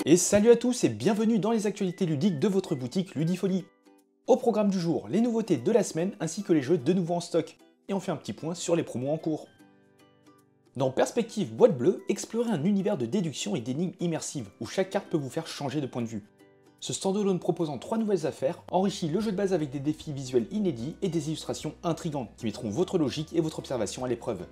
Et salut à tous et bienvenue dans les actualités ludiques de votre boutique Ludifolie. Au programme du jour, les nouveautés de la semaine ainsi que les jeux de nouveau en stock. Et on fait un petit point sur les promos en cours. Dans Perspective Boîte Bleue, explorez un univers de déduction et d'énigmes immersives où chaque carte peut vous faire changer de point de vue. Ce standalone proposant 3 nouvelles affaires enrichit le jeu de base avec des défis visuels inédits et des illustrations intrigantes qui mettront votre logique et votre observation à l'épreuve.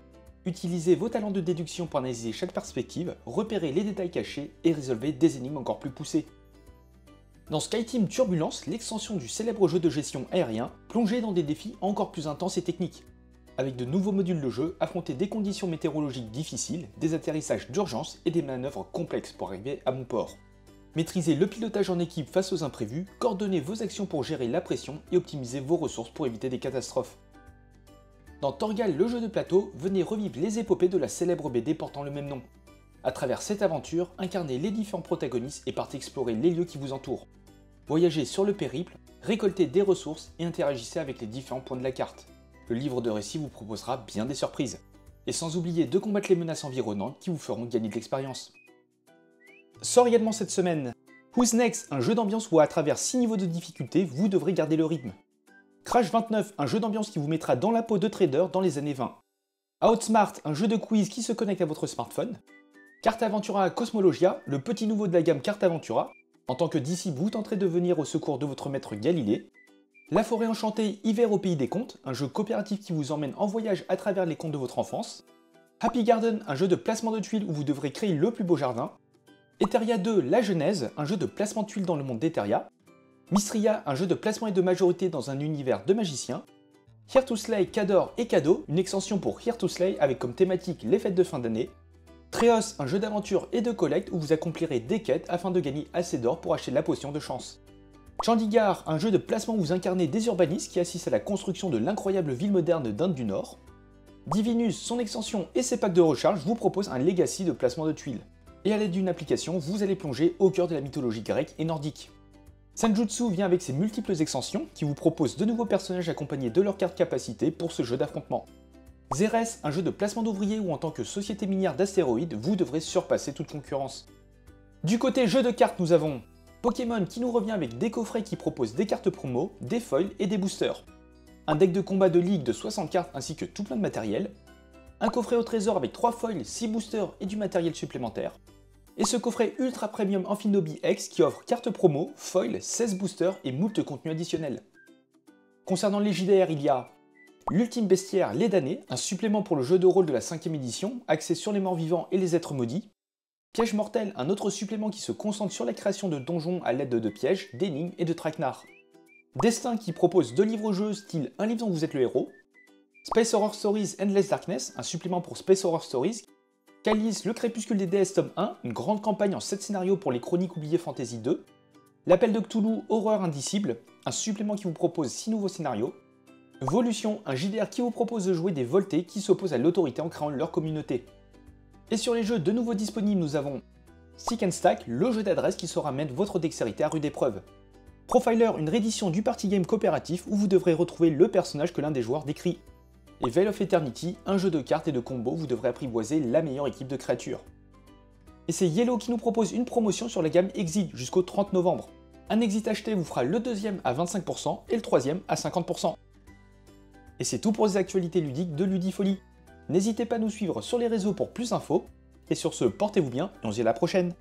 Utilisez vos talents de déduction pour analyser chaque perspective, repérer les détails cachés et résolvez des énigmes encore plus poussées. Dans SkyTeam Turbulence, l'extension du célèbre jeu de gestion aérien, plongez dans des défis encore plus intenses et techniques. Avec de nouveaux modules de jeu, affrontez des conditions météorologiques difficiles, des atterrissages d'urgence et des manœuvres complexes pour arriver à bon port. Maîtrisez le pilotage en équipe face aux imprévus, coordonnez vos actions pour gérer la pression et optimisez vos ressources pour éviter des catastrophes. Dans Torgal, le jeu de plateau, venez revivre les épopées de la célèbre BD portant le même nom. À travers cette aventure, incarnez les différents protagonistes et partez explorer les lieux qui vous entourent. Voyagez sur le périple, récoltez des ressources et interagissez avec les différents points de la carte. Le livre de récit vous proposera bien des surprises. Et sans oublier de combattre les menaces environnantes qui vous feront gagner de l'expérience. Sort également cette semaine Who's Next, un jeu d'ambiance où à travers 6 niveaux de difficulté, vous devrez garder le rythme. Crash 29, un jeu d'ambiance qui vous mettra dans la peau de trader dans les années 20. Outsmart, un jeu de quiz qui se connecte à votre smartphone. Carte Aventura Cosmologia, le petit nouveau de la gamme Carte Aventura. En tant que disciple, vous tenterez de venir au secours de votre maître Galilée. La Forêt Enchantée, Hiver au Pays des Contes, un jeu coopératif qui vous emmène en voyage à travers les contes de votre enfance. Happy Garden, un jeu de placement de tuiles où vous devrez créer le plus beau jardin. Etheria 2, La Genèse, un jeu de placement de tuiles dans le monde d'Etheria. Mystria, un jeu de placement et de majorité dans un univers de magiciens. Here to Slay, Cador et Cadeau, une extension pour Here to Slay avec comme thématique les fêtes de fin d'année. Treos, un jeu d'aventure et de collecte où vous accomplirez des quêtes afin de gagner assez d'or pour acheter la potion de chance. Chandigarh, un jeu de placement où vous incarnez des urbanistes qui assistent à la construction de l'incroyable ville moderne d'Inde du Nord. Divinus, son extension et ses packs de recharge vous proposent un legacy de placement de tuiles. Et à l'aide d'une application, vous allez plonger au cœur de la mythologie grecque et nordique. Senjutsu vient avec ses multiples extensions qui vous proposent de nouveaux personnages accompagnés de leurs cartes capacités pour ce jeu d'affrontement. Zeres, un jeu de placement d'ouvriers où en tant que société minière d'astéroïdes, vous devrez surpasser toute concurrence. Du côté jeu de cartes, nous avons Pokémon qui nous revient avec des coffrets qui proposent des cartes promo, des foils et des boosters. Un deck de combat de ligue de 60 cartes ainsi que tout plein de matériel. Un coffret au trésor avec 3 foils, 6 boosters et du matériel supplémentaire. Et ce coffret Ultra Premium Amphinobi X qui offre carte promo, foil, 16 boosters et moult contenus additionnels. Concernant les JDR, il y a l'Ultime Bestiaire Les Damnés, un supplément pour le jeu de rôle de la 5ème édition, axé sur les morts vivants et les êtres maudits. Piège Mortel, un autre supplément qui se concentre sur la création de donjons à l'aide de pièges, d'énigmes et de traquenards. Destin qui propose 2 livres-jeux style un livre dont vous êtes le héros. Space Horror Stories Endless Darkness, un supplément pour Space Horror Stories. Calis, le Crépuscule des Déesses tome 1, une grande campagne en 7 scénarios pour les Chroniques oubliées Fantasy 2. L'Appel de Cthulhu, Horreur Indicible, un supplément qui vous propose 6 nouveaux scénarios. Volution, un JDR qui vous propose de jouer des voltés qui s'opposent à l'autorité en créant leur communauté. Et sur les jeux de nouveau disponibles, nous avons Stick and Stack, le jeu d'adresse qui saura mettre votre dextérité à rude épreuve. Profiler, une réédition du party game coopératif où vous devrez retrouver le personnage que l'un des joueurs décrit. Et Veil of Eternity, un jeu de cartes et de combos où vous devrez apprivoiser la meilleure équipe de créatures. Et c'est Yellow qui nous propose une promotion sur la gamme Exit jusqu'au 30 novembre. Un Exit acheté vous fera le deuxième à 25% et le troisième à 50%. Et c'est tout pour les actualités ludiques de Ludifolie. N'hésitez pas à nous suivre sur les réseaux pour plus d'infos. Et sur ce, portez-vous bien et on se dit à la prochaine.